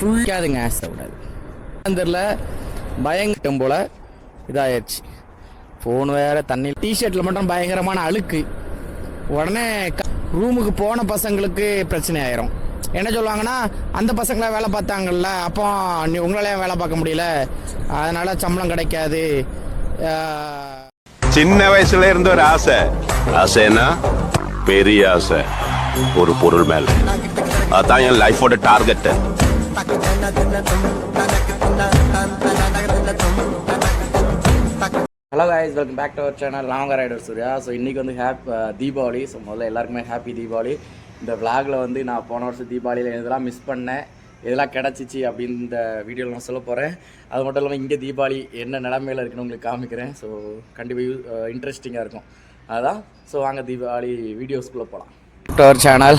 ஃபுல்லாதுங்க கூடாது தெரியல பயங்கரம் போல் இதாகிடுச்சு. ஃபோன் வேறு தண்ணி, டிஷர்ட்டில் மட்டும் பயங்கரமான அழுக்கு. உடனே ரூமுக்கு போன பசங்களுக்கு பிரச்சனை ஆயிரும். என்ன சொல்லுவாங்கன்னா, அந்த பசங்களாம் வேலை பார்த்தாங்கல்ல, அப்போ நீ உங்களாலே வேலை பார்க்க முடியல, அதனால சம்பளம் கிடைக்காது. சின்ன வயசுல இருந்த ஒரு ஆசைன்னா பெரிய ஆசை ஒரு பொருள் மேல. அதான் என் லைஃபோட target. Hello guys, welcome back to our channel. நான் உங்கள் ரைடர் சூர்யா. ஸோ இன்றைக்கி வந்து தீபாவளி. ஸோ முதல்ல எல்லாருக்குமே ஹாப்பி தீபாவளி. இந்த விளாகில் வந்து நான் போன வருஷம் தீபாவளியில் இதெல்லாம் மிஸ் பண்ணேன், இதெல்லாம் கிடச்சிச்சு அப்படின்னு இந்த வீடியோவில் நான் சொல்ல போகிறேன். அது மட்டும் இல்லாமல் இங்கே தீபாவளி என்ன நிலமையில் இருக்குன்னு உங்களுக்கு காமிக்கிறேன். ஸோ கண்டிப்பாக இன்ட்ரெஸ்டிங்காக இருக்கும். அதுதான். ஸோ வாங்க தீபாவளி வீடியோஸ்குள்ளே போகலாம். Our channel.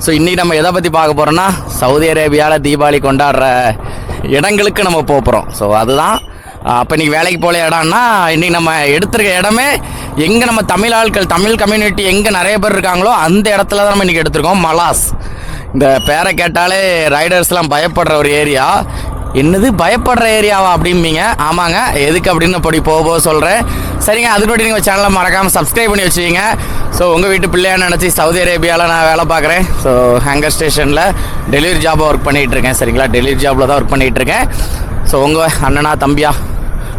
ஸோ இன்றைக்கி நம்ம எதை பற்றி பார்க்க போகிறோன்னா, சவுதி அரேபியாவில் தீபாவளி கொண்டாடுற இடங்களுக்கு நம்ம போகிறோம். ஸோ அதுதான். அப்போ இன்றைக்கி வேலைக்கு போல இடம்னா, இன்றைக்கி நம்ம எடுத்துருக்க இடமே எங்கே நம்ம தமிழ் ஆட்கள், தமிழ் கம்யூனிட்டி எங்கே நிறைய பேர் இருக்காங்களோ அந்த இடத்துல தான் நம்ம இன்றைக்கி எடுத்திருக்கோம். மலாஸ். இந்த பேரை கேட்டாலே ரைடர்ஸ்லாம் பயப்படுற ஒரு ஏரியா. என்னது பயப்படுற ஏரியாவா அப்படிம்பீங்க? ஆமாங்க, எதுக்கு அப்படின்னு அப்படி போக சொல்கிறேன். சரிங்க, அதுக்கு நீங்கள் சேனலை மறக்காமல் சப்ஸ்கிரைப் பண்ணி வச்சுக்கிங்க. ஸோ உங்கள் வீட்டு பிள்ளையான்னு நினச்சி சவுதி அரேபியாவில் நான் வேலை பார்க்குறேன். ஸோ ஹேங்கர் ஸ்டேஷனில் டெலிவரி ஜாபாக ஒர்க் பண்ணிகிட்ருக்கேன். சரிங்களா, டெலிவரி ஜாபில் தான் ஒர்க் பண்ணிகிட்ருக்கேன். ஸோ உங்கள் அண்ணனா தம்பியா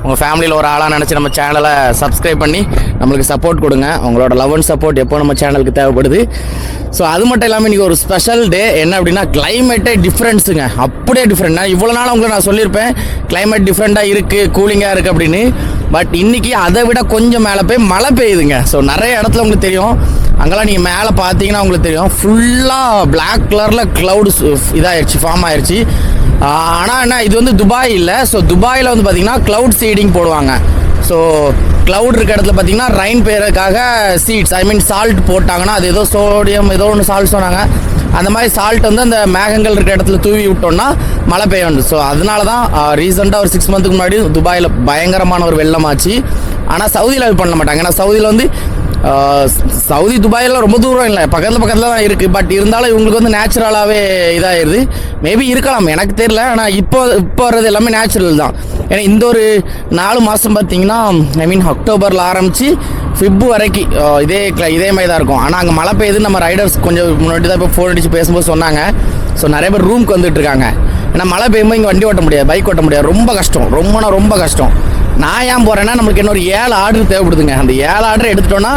உங்கள் ஃபேமிலியில் ஒரு ஆளாக நினச்சி நம்ம சேனலை சப்ஸ்கிரைப் பண்ணி நம்மளுக்கு சப்போர்ட் கொடுங்க. உங்களோட லவ் அண்ட் சப்போர்ட் எப்போ நம்ம சேனலுக்கு தேவைப்படுது. ஸோ அது மட்டும் இல்லாமல் இன்றைக்கி ஒரு ஸ்பெஷல் டே. என்ன அப்படின்னா, கிளைமேட்டே டிஃப்ரெண்ட்ஸுங்க. அப்படியே டிஃப்ரெண்ட். நான் இவ்வளோ நாள் உங்களுக்கு நான் சொல்லியிருப்பேன் கிளைமேட் டிஃப்ரெண்ட்டாக இருக்குது, கூலிங்காக இருக்குது அப்படின்னு. பட் இன்றைக்கி அதை விட கொஞ்சம் மேலே போய் மழை பெய்யுதுங்க. ஸோ நிறைய இடத்துல உங்களுக்கு தெரியும், அங்கெல்லாம் நீங்கள் மேலே பார்த்தீங்கன்னா உங்களுக்கு தெரியும், ஃபுல்லாக பிளாக் கலரில் க்ளவுட்ஸ் இதாகிடுச்சு, ஃபார்ம் ஆயிடுச்சு. ஆனால் என்ன, இது வந்து துபாய் இல்லை. ஸோ துபாயில் வந்து பார்த்திங்கன்னா க்ளவுட் சீடிங் போடுவாங்க. ஸோ க்ளவுட் இருக்க இடத்துல பார்த்திங்கன்னா ரெயின் பெய்யறதுக்காக சீட்ஸ், ஐ மீன் சால்ட் போட்டாங்கன்னா, அது ஏதோ சோடியம் ஏதோ ஒன்று சால்ட் சொன்னாங்க. அந்த மாதிரி சால்ட் வந்து அந்த மேகங்கள் இருக்க இடத்துல தூவி விட்டோம்னா மழை பெய்யும். ஸோ அதனால தான் ரீசெண்டாக ஒரு 6 மந்த்துக்கு முன்னாடி துபாயில் பயங்கரமான ஒரு வெள்ளமாச்சு. ஆனால் சவுதியில் அது பண்ண மாட்டாங்க. ஏன்னா சவுதியில் வந்து சவுதி துபாயில் ரொம்ப தூரம் இல்லை, பக்கத்தில் தான் இருக்குது. பட் இருந்தாலும் இவங்களுக்கு வந்து நேச்சுரலாகவே இதாகிடுது. மேபி இருக்கலாம், எனக்கு தெரியல. ஆனால் இப்போ வர்றது எல்லாமே நேச்சுரல் தான். ஏன்னா இந்த ஒரு 4 மாதம் பார்த்தீங்கன்னா, ஐ மீன் அக்டோபரில் ஆரம்பித்து ஃபிப் வரைக்கும் இதே மாதிரி தான் இருக்கும். ஆனால் அங்கே மழை பெய்யுது. நம்ம ரைடர்ஸ் கொஞ்சம் முன்னாடி தான் இப்போ ஃபோன் அடித்து பேசும்போது சொன்னாங்க. ஸோ நிறைய பேர் ரூமுக்கு வந்துட்டு இருக்காங்க. ஏன்னா மழை பெய்யும்போது இங்கே வண்டி ஓட்ட முடியாது, பைக் ஓட்ட முடியாது, ரொம்ப கஷ்டம், ரொம்ப கஷ்டம். நான் ஏன் போகிறேன்னா, நம்மளுக்கு இன்னொரு 7 ஆர்டர் தேவைப்படுதுங்க. அந்த 7 ஆர்டர் எடுத்துட்டோன்னா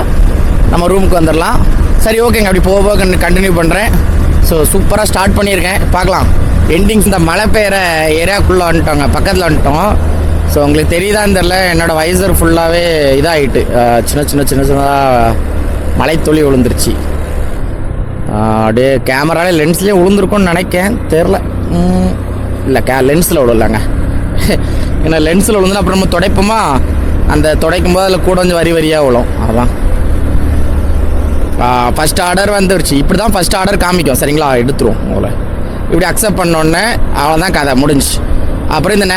நம்ம ரூமுக்கு வந்துடலாம். சரி, ஓகேங்க, அப்படி போக கண்டினியூ பண்ணுறேன். ஸோ சூப்பராக ஸ்டார்ட் பண்ணியிருக்கேன். பார்க்கலாம். எண்டிங்ஸ் இந்த மழை பெய்கிற ஏரியாக்குள்ளே வந்துட்டோங்க, பக்கத்தில் வந்துட்டோம். ஸோ உங்களுக்கு தெரியுதான்னு தெரில, என்னோடய வைசர் ஃபுல்லாகவே இதாகிட்டு சின்னதாக மழை துளி விழுந்துருச்சு. அப்படியே கேமராலே லென்ஸ்லேயே விழுந்துருக்கும்னு நினைக்கேன், தெரில. இல்லை, லென்ஸில் விடலாங்க. ஏன்னா லென்ஸில் விழுந்துன்னா அப்புறம் நம்ம துடைப்போமா, அந்த துடைக்கும் போது அதில் கூட கொஞ்சம் வரியாக விழும். அதுதான். ஃபஸ்ட் ஆர்டர் வந்துருச்சு. இப்படி தான் ஃபஸ்ட் ஆர்டர் காமிக்கும். சரிங்களா, எடுத்துருவோம். உங்களை இப்படி அக்செப்ட் பண்ணோன்னே அவ்வளோதான், கதை முடிஞ்சு. அப்புறம் இந்த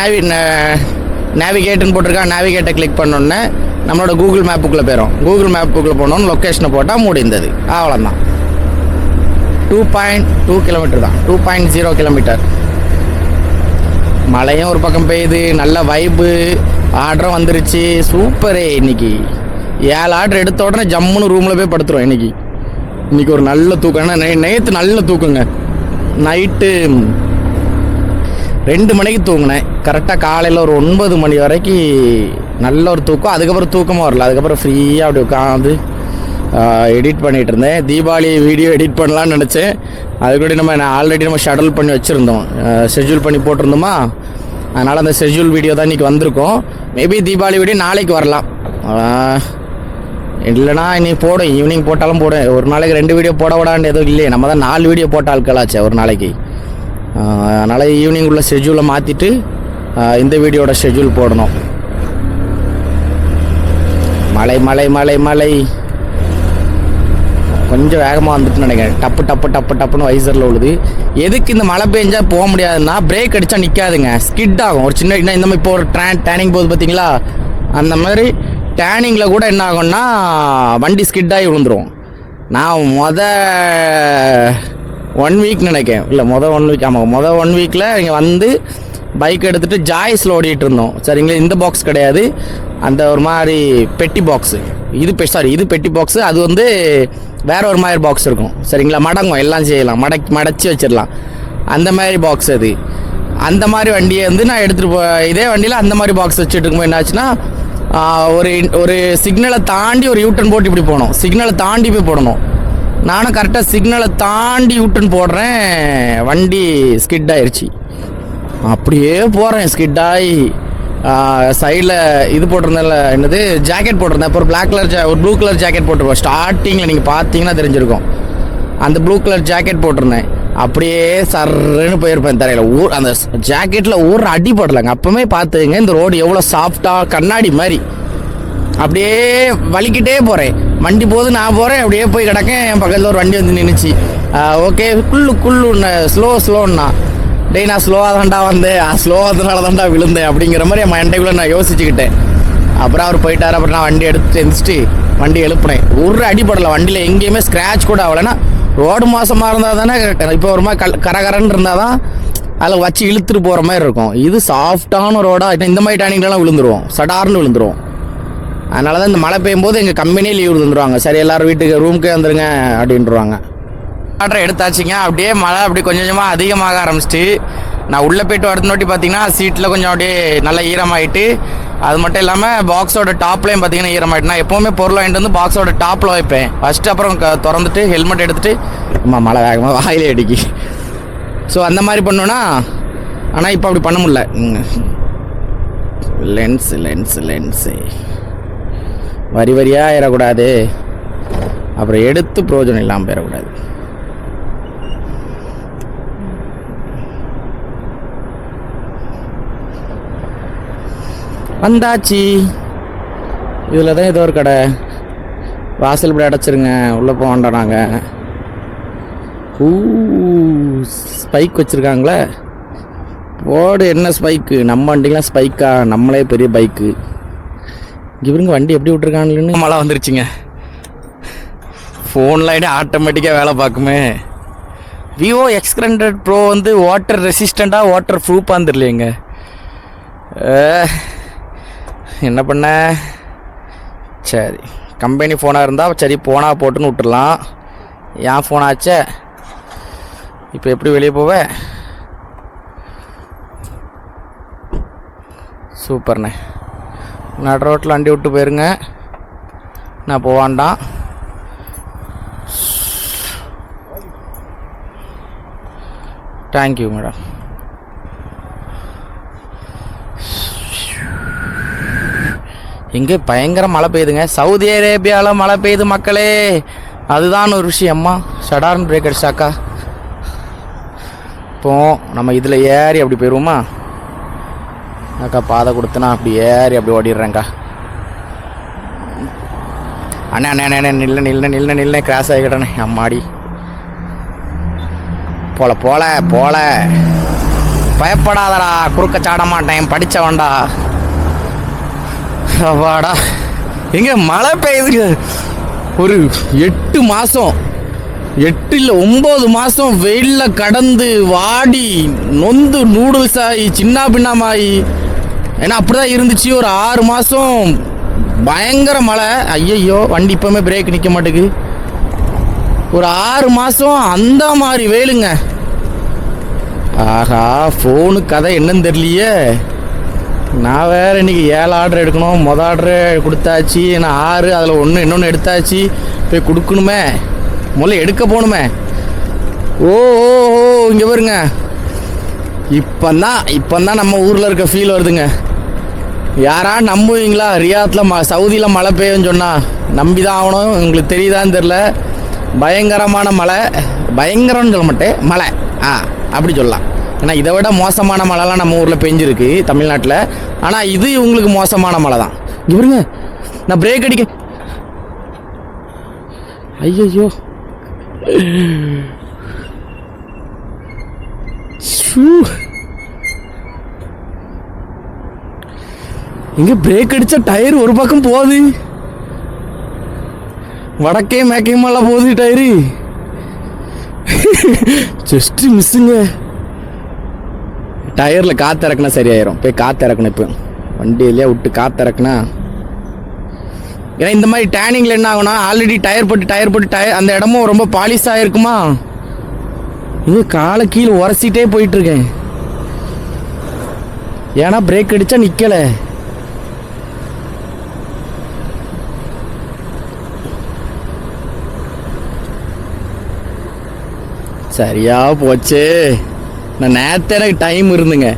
நேவிகேட்டுன்னு போட்டிருக்கா, நேவிகேட்டை கிளிக் பண்ணோன்னே நம்மளோட கூகுள் மேப்புக்குள்ளே போயிடும். கூகுள் மேப்புக்குள்ளே போனோன்னு லொக்கேஷனை போட்டால் முடிந்தது. அவ்வளோதான். 2.2 கிலோமீட்டர் தான், 2.0 கிலோமீட்டர். மழையும் ஒரு பக்கம் பெய்யுது, நல்ல வைப்பு. ஆர்டரும் வந்துருச்சு. சூப்பரே. இன்னைக்கு 7 ஆர்டர் எடுத்த உடனே ஜம்முன்னு ரூமில் போய் படுத்துரும். இன்னைக்கு ஒரு நல்ல தூக்கம். ஏன்னா நேற்று நல்ல தூக்குங்க. நைட்டு 2 மணிக்கு தூங்கினேன். கரெக்டாக காலையில் ஒரு 9 மணி வரைக்கும் நல்ல ஒரு தூக்கம். அதுக்கப்புறம் தூக்கமாக வரல. அதுக்கப்புறம் ஃப்ரீயாக அப்படி உட்காந்து எடிட் பண்ணிகிட்டு இருந்தேன். தீபாவளி வீடியோ எடிட் பண்ணலான்னு நினச்சேன். அதுக்கூட நம்ம ஆல்ரெடி ஷெடியூல் பண்ணி வச்சுருந்தோம், ஷெட்யூல் பண்ணி போட்டிருந்தோமா. அதனால் அந்த ஷெட்யூல் வீடியோ தான் இன்றைக்கி வந்திருக்கோம். மேபி தீபாவளி வீடியோ நாளைக்கு வரலாம், இல்லைனா இன்னைக்கு போடும். ஈவினிங் போட்டாலும் போடும். ஒரு நாளைக்கு 2 வீடியோ போட விடான்னு எதுவும் இல்லையே. நம்ம தான் 4 வீடியோ போட்ட ஆட்களாச்சே ஒரு நாளைக்கு. அதனால் ஈவினிங் உள்ள ஷெட்யூலை மாற்றிட்டு இந்த வீடியோட ஷெட்யூல் போடணும். மழை மழை மழை மழை கொஞ்சம் வேகமாக வந்துட்டுன்னு நினைக்கிறேன். டப்புன்னு வைசரில் விழுது. எதுக்கு இந்த மழை பெஞ்சால் போக முடியாதுன்னா, பிரேக் அடித்தா நிற்காதுங்க, ஸ்கிட் ஆகும். ஒரு சின்ன இந்த மாதிரி இப்போ ஒரு டேனிங் போகுது பார்த்தீங்களா, அந்த மாதிரி டேனிங்கில் கூட என்ன ஆகும்னா வண்டி ஸ்கிட் ஆகி விழுந்துடும். நான் 1 வீக் நினைக்கிறேன், இல்லை மொதல் 1 வீக், ஆமாம் மொதல் 1 வீக்கில் இங்கே வந்து பைக் எடுத்துகிட்டு ஜாய்ஸில் ஓடிட்டு இருந்தோம் சரிங்களா. இந்த பாக்ஸ் கிடையாது, அந்த ஒரு மாதிரி பெட்டி பாக்ஸு, இது பெட்டி பாக்ஸு, அது வந்து வேற ஒரு மாதிரி பாக்ஸ் இருக்கும் சரிங்களா. மடங்கும், எல்லாம் செய்யலாம், மடச்சி வச்சிடலாம், அந்த மாதிரி பாக்ஸ் அது. அந்த மாதிரி வண்டியை வந்து நான் எடுத்துகிட்டு இதே வண்டியில் அந்த மாதிரி பாக்ஸ் வச்சுட்டு இருக்கும்போது என்னாச்சுன்னா, ஒரு சிக்னலை தாண்டி ஒரு யூட்டன் போட்டு இப்படி போகணும், சிக்னலை தாண்டி போய் போடணும். நானும் கரெக்டாக சிக்னலை தாண்டி யூட்டன் போடுறேன், வண்டி ஸ்கிட் ஆயிடுச்சு. அப்படியே போகிறேன், ஸ்கிட் ஆகி சைடில் இது போட்டிருந்தேன்ல, என்னது ஜாக்கெட் போட்டிருந்தேன். இப்போ ஒரு பிளாக் கலர் ஒரு ப்ளூ கலர் ஜாக்கெட் போட்டிருப்போம், ஸ்டார்டிங்கில் நீங்கள் பார்த்தீங்கன்னா தெரிஞ்சிருக்கும். அந்த ப்ளூ கலர் ஜாக்கெட் போட்டிருந்தேன், அப்படியே சர்ன்னு போயிருப்பேன் தரையில். அந்த ஜாக்கெட்டில் ஒரு அடி போடலைங்க. அப்போவே பார்த்துங்க இந்த ரோடு எவ்வளோ சாஃப்டாக கண்ணாடி மாதிரி. அப்படியே வலிக்கிட்டே போகிறேன், வண்டி போது நான் போகிறேன், அப்படியே போய் கிடக்கேன். என் பக்கத்தில் ஒரு வண்டி வந்து நின்றுச்சு. ஓகே குள்ளுன்னு ஸ்லோன்னா, டேய் நான் ஸ்லோவாக தான்டா வந்தேன், ஸ்லோவாக தான்டா விழுந்தேன் அப்படிங்கிற மாதிரி என் மண்டைக்குள்ளே நான் யோசிச்சுக்கிட்டேன். அப்புறம் அவர் போயிட்டார். அப்புறம் நான் வண்டி எடுத்து எந்திரிச்சிட்டு வண்டி எழுப்புனேன். ஒரு அடிப்படலை, வண்டியில் எங்கேயுமே ஸ்க்ராட்ச் கூட ஆகலைன்னா. ரோடு மோசமாக இருந்தால் தானே, இப்போ ஒரு மாதிரி கரகரன்னு இருந்தால் தான் அதில் வச்சு இழுத்துட்டு போகிற மாதிரி இருக்கும். இது சாஃப்டான ரோடாக, இந்த மாதிரி டைனிங்லாம் விழுந்துருவோம், சடார்னு விழுந்துருவோம். அதனால தான் இந்த மழை பெய்யும் போது எங்கள் கம்பெனியே லீவ் தந்துடுவாங்க. சரி எல்லோரும் வீட்டுக்கு ரூமுக்கே வந்துருங்க அப்படின்ட்டுருவாங்க. ஆர்டர் எடுத்தாச்சுங்க. அப்படியே மழை அப்படி கொஞ்சம் கொஞ்சமாக அதிகமாக ஆரம்பிச்சிட்டு, நான் உள்ளே போய்ட்டு அடுத்த நோட்டி பார்த்தீங்கன்னா சீட்டில் கொஞ்சம் அப்படியே நல்லா ஈரமாயிட்டு, அது மட்டும் இல்லாமல் பாக்ஸோட டாப்லேயும் பார்த்தீங்கன்னா ஈரமாயிட்டு. நான் எப்போவுமே பொருள் வாங்கிட்டு வந்து பாக்ஸோட டாப்பில் வைப்பேன் ஃபஸ்ட்டு, அப்புறம் திறந்துட்டு ஹெல்மெட் எடுத்துகிட்டு மழை வேகமாக வாயிலே அடிக்கி. ஸோ அந்த மாதிரி பண்ணோன்னா, ஆனால் இப்போ அப்படி பண்ண முடியல. லென்ஸு வரி வரியாக ஏறக்கூடாது, அப்புறம் எடுத்து பிரயோஜனம் இல்லாமல் போயிடக்கூடாது. வந்தாச்சு. இதில் தான் ஏதோ ஒரு கடை, வாசல் இப்படி அடைச்சிருங்க, உள்ளே போக வேண்டாம். நாங்கள் ஸ்பைக் வச்சுருக்காங்களே, போடு என்ன ஸ்பைக்கு, நம்ம வண்டிலாம் ஸ்பைக்கா, நம்மளே பெரிய பைக்கு. இவருங்க வண்டி எப்படி விட்டுருக்காங்கன்னு. மழை வந்துருச்சுங்க. ஃபோன்லாம் ஆட்டோமேட்டிக்காக வேலை பார்க்குமே. விவோ X100 Pro வந்து வாட்டர் ரெசிஸ்டண்ட்டாக வாட்டர் ப்ரூஃபாக தெரியலையேங்க. என்ன பண்ண, சரி கம்பெனி ஃபோனாக இருந்தால் சரி ஃபோனாக போட்டுன்னு விட்டுடலாம். என் ஃபோன் ஆச்சே, இப்போ எப்படி வெளியே போவேன். சூப்பர்ண்ணே, நடு ரோட்டில் வண்டி விட்டு போயிருங்க, நான் போவான்டான். Thank you madam. இங்கே பயங்கர மழை பெய்யுதுங்க. சவுதி அரேபியாவில் மழை பெய்யுது மக்களே, அதுதான் ஒரு விஷயம்மா. சடார்னு பிரேக் அடிச்சாக்கா. இப்போ நம்ம இதில் ஏறி அப்படி போயிடுவோமா அக்கா, பாதை கொடுத்தனா அப்படி ஏறி அப்படி ஓடிடுறேங்க்கா. அண்ணே அண்ணே அண்ணே நில்ல கிராஸ் ஆகிக்கிட்டேண்ணே. அம்மாடி போல பயப்படாதடா, குறுக்க சாட மாட்டேன், படித்தவன்டா. வாடா, எங்க மழை பெய்யுதுங்க. ஒரு 8 மாதம் 8 இல்லை 9 மாதம் வெயிலில் கடந்து வாடி நொந்து நூடுல்ஸ் ஆகி சின்ன பின்னமாகி, ஏன்னா அப்படி தான் இருந்துச்சு. ஒரு 6 மாதம் பயங்கர மழை. ஐயையோ, வண்டி இப்போவுமே பிரேக் நிற்க மாட்டேங்குது. ஒரு 6 மாதம் அந்த மாதிரி வெயிலுங்க. ஆஹா, ஃபோனு கதை என்னன்னு தெரியலையே. நான் வேறு இன்றைக்கி 7 ஆர்டர் எடுக்கணும். மொதல் ஆர்டரு கொடுத்தாச்சு, நான் 6, அதில் இன்னொன்று எடுத்தாச்சு. போய் கொடுக்கணுமே, முதல்ல எடுக்க போகணுமே. ஓ இங்கே பாருங்க, இப்போந்தான் நம்ம ஊரில் இருக்க ஃபீல் வருதுங்க. யாரா நம்புவீங்களா? ரியாத்தில் சவுதியில் மழை பெய்யும்னு சொன்னால் நம்பி தான் ஆகணும். உங்களுக்கு தெரியுதான்னு தெரில, பயங்கரமான மழை. பயங்கரம்னு சொல்ல மாட்டேன், மழை அப்படி சொல்லலாம். ஏன்னா இதை விட மோசமான மழைலாம் நம்ம ஊரில் பெஞ்சிருக்கு தமிழ்நாட்டில். ஆனால் இது உங்களுக்கு மோசமான மழை தான். இங்கே பாருங்க, நான் பிரேக் அடிக்க, ஐயோ இங்கே பிரேக் அடித்தா டயர் ஒரு பக்கம் போகுது, வடக்கே மேக்கையுமெல்லாம் போகுது டயரு. ஜஸ்ட்டு மிஸ்ஸுங்க. டயரில் காற்று இறக்குனா சரியாயிரும். போய் காற்று இறக்கணும். இப்போ வண்டியிலே விட்டு காற்று இறக்குனா, ஏன்னா இந்த மாதிரி டேனிங்கில் என்ன ஆகுனா ஆல்ரெடி டயர் போட்டு அந்த இடமும் ரொம்ப பாலிஷாக இருக்குமா. இது காலை கீழே உரசிட்டே போயிட்டுருக்கேன். ஏன்னா பிரேக் அடித்தா நிற்கலை. சரியா போச்சு. நான் நேற்று எனக்கு டைம் இருந்துங்க,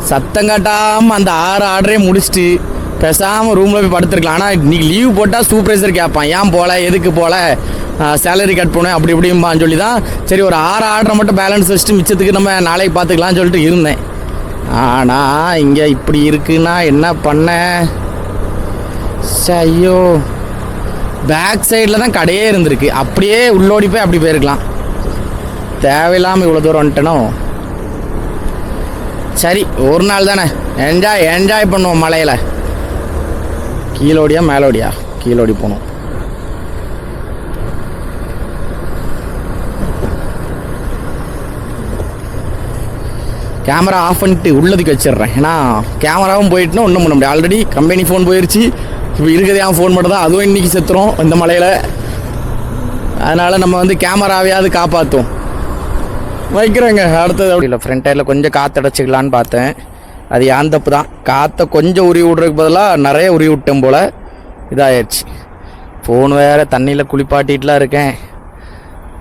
சத்தம் காட்டாமல் அந்த 6 ஆர்டரே முடிச்சுட்டு பேசாமல் ரூமில் போய் படுத்துருக்கலாம். ஆனால் இன்றைக்கி லீவ் போட்டால் சூப்பர்வைசர் கேட்பான், ஏன் போகல, எதுக்கு போகல, சேலரி கட் பண்ணுவேன் அப்படி இப்படிம்பான்னு சொல்லி தான் சரி ஒரு 6 ஆர்டரை மட்டும் பேலன்ஸ் வச்சுட்டு மிச்சத்துக்கு நம்ம நாளைக்கு பார்த்துக்கலாம்னு சொல்லிட்டு இருந்தேன். ஆனால் இங்கே இப்படி இருக்குன்னா என்ன பண்ண. ஐயோ, பேக் சைடில் தான் கடையே இருந்திருக்கு. அப்படியே உள்ளோடி போய் அப்படி போயிருக்கலாம். தேவையில்லாமல் இவ்வளோ தூரம் வந்துட்டனோ. சரி, ஒரு நாள் தானே, என்ஜாய் பண்ணுவோம் மலையில். கீழோடியா மேலோடியா? கீழோடி போகணும். கேமரா ஆஃப் பண்ணிட்டு உள்ளதுக்கு வச்சிடுறேன். ஏன்னா கேமராவும் போயிட்டுனா ஒன்றும் பண்ண முடியாது. ஆல்ரெடி கம்பெனி ஃபோன் போயிடுச்சு. இப்போ இருக்கிறதே என் ஃபோன் மட்டும் தான், அதுவும் இன்றைக்கி செத்துரும் இந்த மலையில். அதனால் நம்ம வந்து கேமராவையாவது காப்பாற்றும் வைக்கிறேங்க. அடுத்தது அப்படி இல்லை, ஃப்ரண்ட் டயரில் கொஞ்சம் காற்றடைச்சிக்கலான்னு பார்த்தேன். அது ஏன் தப்பு தான். காற்றை கொஞ்சம் உருவி விட்றதுக்கு பதிலாக நிறைய உருவி விட்டேன் போல். இதாகிடுச்சு. ஃபோன் வேறு தண்ணியில் குளிப்பாட்டிகிட்டுலாம் இருக்கேன்.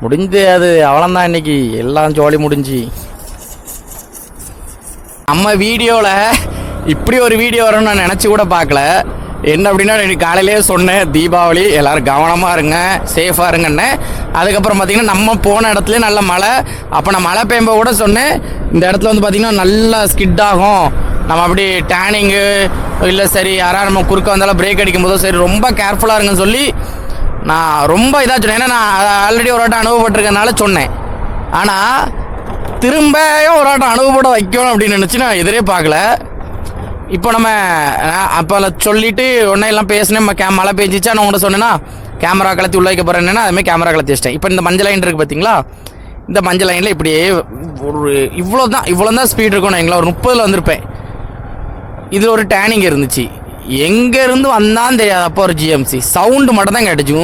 முடிஞ்சு அது அவ்வளோந்தான். இன்றைக்கி எல்லாம் ஜோலி முடிஞ்சு. நம்ம வீடியோவில் இப்படி ஒரு வீடியோ வரும்னு நான் நினச்சி கூட பார்க்கல. என்ன அப்படின்னா, எனக்கு காலையிலே சொன்னேன் தீபாவளி எல்லோரும் கவனமாக இருங்க, சேஃபாக இருங்கன்னு. அதுக்கப்புறம் பார்த்திங்கன்னா நம்ம போன இடத்துல நல்ல மழை. அப்போ நான் மழை பெய்யும்போது கூட சொன்னேன், இந்த இடத்துல வந்து பார்த்திங்கன்னா நல்லா ஸ்கிட் ஆகும், நம்ம அப்படி டேனிங்கு இல்லை சரி யாராவது நம்ம குறுக்க வந்தாலும் பிரேக் அடிக்கும் போதும் சரி ரொம்ப கேர்ஃபுல்லாக இருங்கன்னு சொல்லி நான் ரொம்ப இதாக சொன்னேன். ஏன்னா நான் ஆல்ரெடி ஒரு வாட்டம் அனுபவப்பட்டிருக்கனால சொன்னேன். ஆனால் திரும்பியும் ஒரு வாட்டம் அனுபவப்பட வைக்கணும் அப்படின்னு நினச்சி நான் எதிரே பார்க்கல. இப்போ நம்ம அப்போ சொல்லிவிட்டு ஒன்றே எல்லாம் பேசினேன். மழை பெஞ்சிச்சா நான் உங்கள்கிட்ட சொன்னேன்னா கேமரா கலத்தி உள்ள வைக்க போகிறேன்னா அதுமாதிரி கேமரா கலத்தி வச்சிட்டேன். இப்போ இந்த மஞ்சள் லைன் இருக்குது பார்த்தீங்களா, இந்த மஞ்சள் லைனில் இப்படியே ஒரு இவ்வளோ தான் ஸ்பீட் இருக்கும். நான் எங்களை ஒரு 30ல் வந்திருப்பேன். இது ஒரு டேனிங் இருந்துச்சு. எங்கேருந்து வந்தான்னு தெரியாது. அப்போ ஒரு ஜிஎம்சி சவுண்டு மட்டும் தான் கேட்டுச்சு.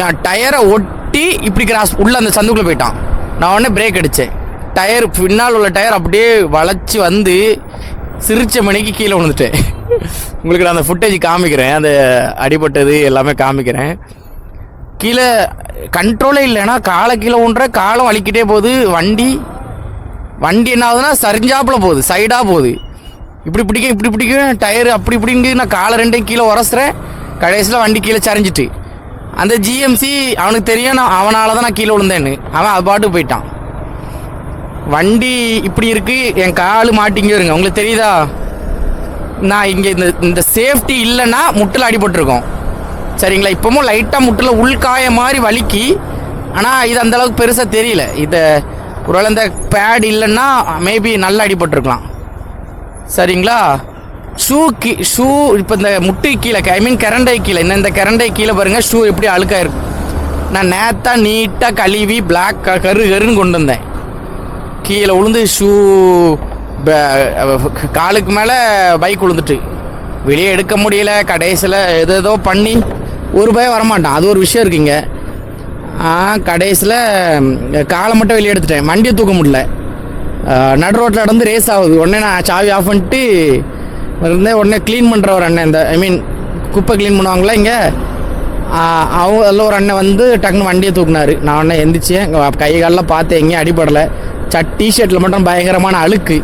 என் டயரை ஒட்டி இப்படி கிராஸ் உள்ள அந்த சந்துக்குள்ளே போயிட்டான். நான் உடனே பிரேக் அடித்தேன். டயர் பின்னால் உள்ள டயர் அப்படியே வளைச்சி வந்து சிரிச்ச மணிக்கு கீழே விழுந்துட்டேன். உங்களுக்கு நான் அந்த ஃபுட்டேஜ் காமிக்கிறேன், அந்த அடிபட்டது எல்லாமே காமிக்கிறேன். கீழே கண்ட்ரோலே இல்லைன்னா காலை கீழே ஊன்ற, காலம் வலிக்கிட்டே போகுது. வண்டி என்ன ஆகுதுன்னா சரிஞ்சாப்புல போகுது, சைடாக போகுது. இப்படி பிடிக்கும் டயரு அப்படி இப்படிங்க. நான் காலை ரெண்டையும் கீழே உரசுறேன். கடைசியில் வண்டி கீழே சரிஞ்சிட்டு அந்த ஜிஎம்சி அவனுக்கு தெரியும் அவனால தான் நான் கீழே விழுந்தேன்னு. அவன் அது பாட்டு போயிட்டான். வண்டி இப்படி இருக்குது, என் கால் மாட்டிங்க இருங்க. உங்களுக்கு தெரியுதா? நான் இங்கே இந்த சேஃப்டி இல்லைன்னா முட்டில் அடிபட்டுருக்கோம் சரிங்களா. இப்போவும் லைட்டாக முட்டில் உள்காய மாதிரி வலிக்கு. ஆனால் இது அந்தளவுக்கு பெருசாக தெரியல. இதை ஒருவேளை இந்த பேட் இல்லைன்னா மேபி நல்லா அடிபட்டுருக்கலாம் சரிங்களா. ஷூ இப்போ இந்த முட்டு கீழே, ஐ மீன் கரண்டை கீழே, இந்த கரண்டை கீழே பாருங்கள் ஷூ எப்படி அழுக்காயிருக்கு. நான் நேத்தாக நீட்டாக கழுவி பிளாக் கருன்னு கொண்டு வந்தேன். கீழே விழுந்து ஷூ காலுக்கு மேலே பைக் விழுந்துட்டு வெளியே எடுக்க முடியல. கடைசியில் ஏதோ பண்ணி ஒரு பயம் வரமாட்டான். அது ஒரு விஷயம் இருக்குங்க. கடைசியில் காலை மட்டும் வெளியே எடுத்துட்டேன். வண்டியை தூக்க முடியல. நடு ரோட்டில் நடந்து ரேஸ் ஆகுது. உடனே நான் சாவி ஆஃப் பண்ணிட்டு இருந்தேன். உடனே க்ளீன் பண்ணுற ஒரு அண்ணன், இந்த ஐ மீன் குப்பை க்ளீன் பண்ணுவாங்களா இங்கே, அதில் ஒரு அண்ணன் வந்து டக்குன்னு வண்டியை தூக்குனாரு. நான் உடனே எந்திரிச்சேன். கை காலெலாம் பார்த்து எங்கேயும் அடிபடலை. டிஷர்ட்டில் மட்டும் பயங்கரமான அழுக்கு.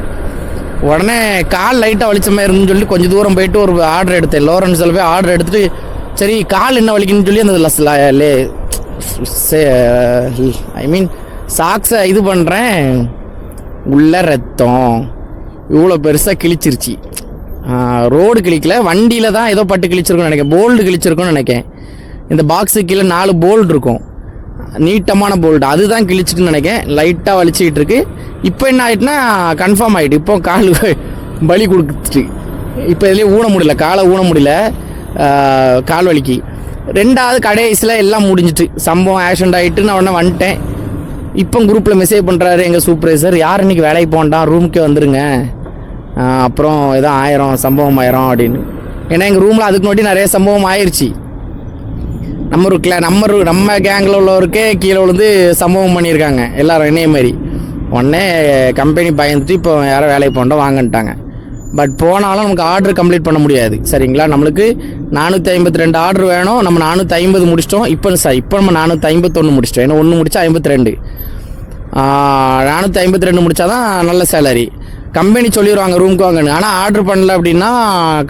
உடனே கால் லைட்டாக வலிச்ச மாதிரி இருந்துன்னு சொல்லி கொஞ்சம் தூரம் போயிட்டு ஒரு ஆர்டர் எடுத்தேன். லோரன்ஸில் போய் ஆர்டர் எடுத்துகிட்டு சரி கால் என்ன வலிக்குன்னு சொல்லி அந்த ஐ மீன் சாக்ஸை இது பண்ணுறேன். உள்ள ரத்தம் இவ்வளோ பெருசாக கிழிச்சிருச்சு. ரோடு கிழிக்கல, வண்டியில் தான் ஏதோ பட்டு கிழிச்சிருக்குன்னு நினைக்கிறேன். போல்டு கிழிச்சிருக்குன்னு நினைக்கிறேன். இந்த பாக்ஸுக்கு கீழே 4 போல்டு இருக்கும், நீட்டமான போல்டு, அதுதான் கிழிச்சிட்டுன்னு நினைக்கிறேன். லைட்டாக வலிச்சிக்கிட்டு இருக்கு. இப்போ என்ன ஆகிட்டுனா கன்ஃபார்ம் ஆகிட்டு. இப்போ கால் வலி கொடுத்துட்டு இப்போ இதுலேயே ஊன முடியல, காலை ஊன முடியல, கால் வலிக்கு. 2வது கடைசியில் எல்லாம் முடிஞ்சிட்டு சம்பவம் ஆக்சிடென்ட் ஆகிட்டு நான் உடனே வந்துட்டேன். இப்போ குரூப்பில் மெசேஜ் பண்ணுறாரு எங்கள் சூப்பர்வைசர், யார் இன்றைக்கி வேலைக்கு போகண்டாம், ரூமுக்கே வந்துருங்க, அப்புறம் ஏதோ சம்பவம் ஆயிரும் அப்படின்னு. ஏன்னா எங்கள் ரூமில் அதுக்கு முன்னாடி நிறைய சம்பவம் ஆயிடுச்சு. நம்ம கேங்கில் உள்ளவருக்கே கீழே விழுந்து சம்பவம் பண்ணியிருக்காங்க எல்லோரும் என்னைய மாதிரி. உடனே கம்பெனி பயந்துட்டு இப்போ யாரும் வேலைக்கு போகண்டா வாங்கன்ட்டாங்க. பட் போனாலும் நமக்கு ஆர்டர் கம்ப்ளீட் பண்ண முடியாது. சரிங்களா, நம்மளுக்கு 452 ஆர்டர் வேணும். நம்ம 450 முடிச்சிட்டோம். இப்போ நம்ம 451 முடிச்சிட்டோம். ஏன்னா 1 முடிச்சா 52, 452 முடித்தா தான் நல்ல சேலரி. கம்பெனி சொல்லிடுவாங்க ரூமுக்கு வாங்கன்னு. ஆனால் ஆர்டர் பண்ணல அப்படின்னா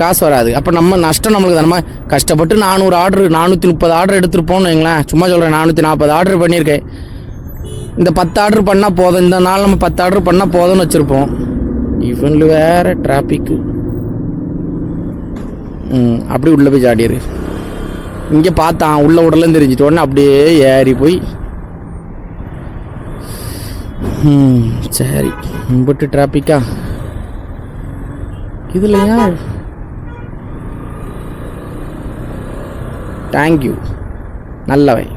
காசு வராது. அப்போ நம்ம நஷ்டம் நம்மளுக்கு தான். நம்ம கஷ்டப்பட்டு 400 ஆர்டர் 430 ஆர்டர் எடுத்துருப்போம்னு வைங்களேன். சும்மா சொல்கிறேன், 440 ஆர்டர் பண்ணியிருக்கேன். இந்த 10 ஆர்டர் பண்ணால் போதும், இந்த நாள் நம்ம 10 ஆர்டர் பண்ணால் போதும்னு வச்சுருப்போம். இவனு வேறு டிராஃபிக்கு. அப்படி உள்ளே போய் ஜாடியாரு. இங்கே பார்த்தான் உள்ள உடலாம் தெரிஞ்சிட்டு உடனே அப்படியே ஏறி போய் சரி இம்பட்டு டிராஃபிக்கா இதுலையா. தேங்க்யூ, நல்லவை.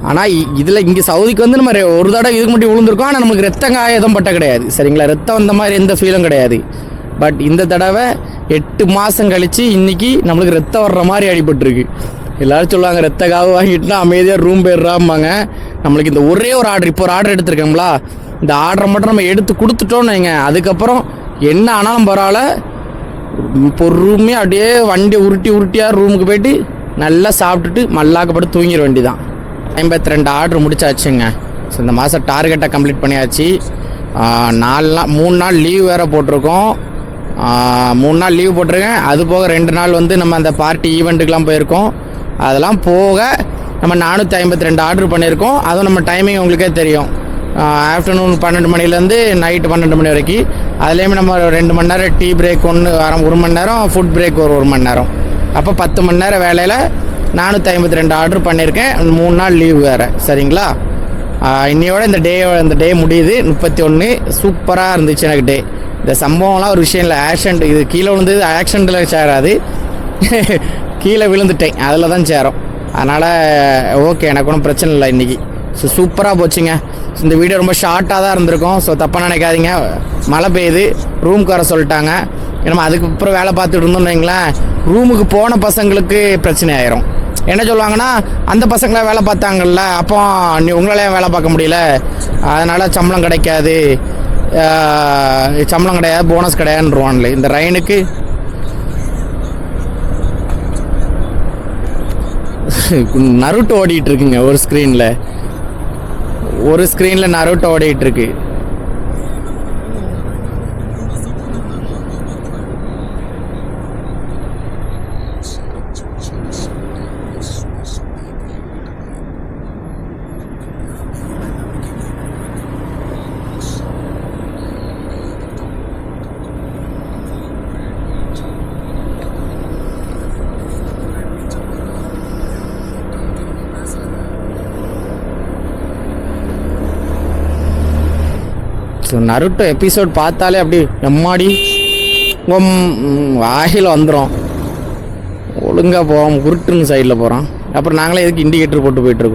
ஆனால் இதில் இங்கே சவுதிக்கு வந்து நம்ம ஒரு தடவை இதுக்கு மட்டும் விழுந்திருக்கோம். ஆனால் நமக்கு ரத்தம் காயம் பட்ட கிடையாது. சரிங்களா, ரத்தம் வந்த மாதிரி எந்த ஃபீலும் கிடையாது. பட் இந்த தடவை 8 மாதம் கழித்து இன்றைக்கி நம்மளுக்கு ரத்தம் வர்ற மாதிரி அடிபட்டுருக்கு. எல்லோரும் சொல்லுவாங்க ரத்த காவு வாங்கிட்டுனா அமைதியாக ரூம் போயிடுறாம்பாங்க. நம்மளுக்கு இந்த ஒரே ஒரு ஆர்டர், இப்போ ஒரு ஆர்டர் எடுத்துருக்கோங்களா, இந்த ஆர்டரை மட்டும் நம்ம எடுத்து கொடுத்துட்டோன்னு வைங்க, அதுக்கப்புறம் என்ன ஆனாலும் பரவாயில்ல, பொறுமையாக அப்படியே வண்டியை உருட்டியாக ரூமுக்கு போயிட்டு நல்லா சாப்பிட்டுட்டு மல்லாக்கப்பட்டு தூங்கிட வேண்டி தான். 52 ஆர்டர் முடிச்சாச்சுங்க. ஸோ இந்த மாதம் டார்கெட்டை கம்ப்ளீட் பண்ணியாச்சு. 3 நாள் லீவ் வேறு போட்டிருக்கோம். 3 நாள் லீவ் போட்டிருக்கேன். அது போக 2 நாள் வந்து நம்ம அந்த பார்ட்டி ஈவெண்ட்டுக்கெலாம் போயிருக்கோம். அதெல்லாம் போக நம்ம 452 ஆர்டர் பண்ணியிருக்கோம். அதுவும் நம்ம டைமிங் உங்களுக்கே தெரியும், ஆஃப்டர்நூன் 12 மணிலேருந்து நைட்டு 12 மணி வரைக்கும். அதுலேயுமே நம்ம 2 மணி நேரம் டீ பிரேக் 1 மணி நேரம், ஃபுட் பிரேக் 1 மணி நேரம். அப்போ 10 மணி நேரம் வேலையில் 452 ஆர்டர் பண்ணியிருக்கேன். 3 நாள் லீவ் வேறு. சரிங்களா, இன்னையோட இந்த டே முடியுது. 31 சூப்பராக இருந்துச்சு எனக்கு டே. இந்த சம்பவம்லாம் ஒரு விஷயம் இல்லை, ஆக்சிடென்ட். இது கீழே விழுந்தது ஆக்சிடென்ட்டில் சேராது, கீழே விழுந்துட்டேன், அதில் தான் சேரும். அதனால் ஓகே, எனக்கு ஒன்றும் பிரச்சனை இல்லை இன்றைக்கி. ஸோ சூப்பராக போச்சுங்க. இந்த வீடியோ ரொம்ப ஷார்ட்டாக தான் இருந்திருக்கும். ஸோ தப்பாக நினைக்காதீங்க. மழை பெய்யுது, ரூமுக்கு வர சொல்லிட்டாங்க. நம்ம அதுக்கப்புறம் வேலை பார்த்துட்டு இருந்தோம்னு வைங்களேன், ரூமுக்கு போன பசங்களுக்கு பிரச்சனை ஆயிரும். என்ன சொல்லுவாங்கன்னா, அந்த பசங்களை வேலை பார்த்தாங்கல்ல, அப்போ உங்களாலே வேலை பார்க்க முடியல, அதனால் சம்பளம் கிடைக்காது, போனஸ் கிடையாதுன்றுவான்ல. இந்த ரைனுக்கு நருட்டோ ஓடிட்டு இருக்குங்க. ஒரு ஸ்க்ரீனில் நருட்டோ ஓடிட்டு இருக்கு. ஸோ நருட்டோ எபிசோட் பார்த்தாலே அப்படி எம்மாடி வாயில் வந்துடும். ஒழுங்காக போவோம், உருட்டுன்னு சைடில் போகிறோம். அப்புறம் நாங்களே எதுக்கு இண்டிகேட்டர் போட்டு போயிட்டுருக்கோம்.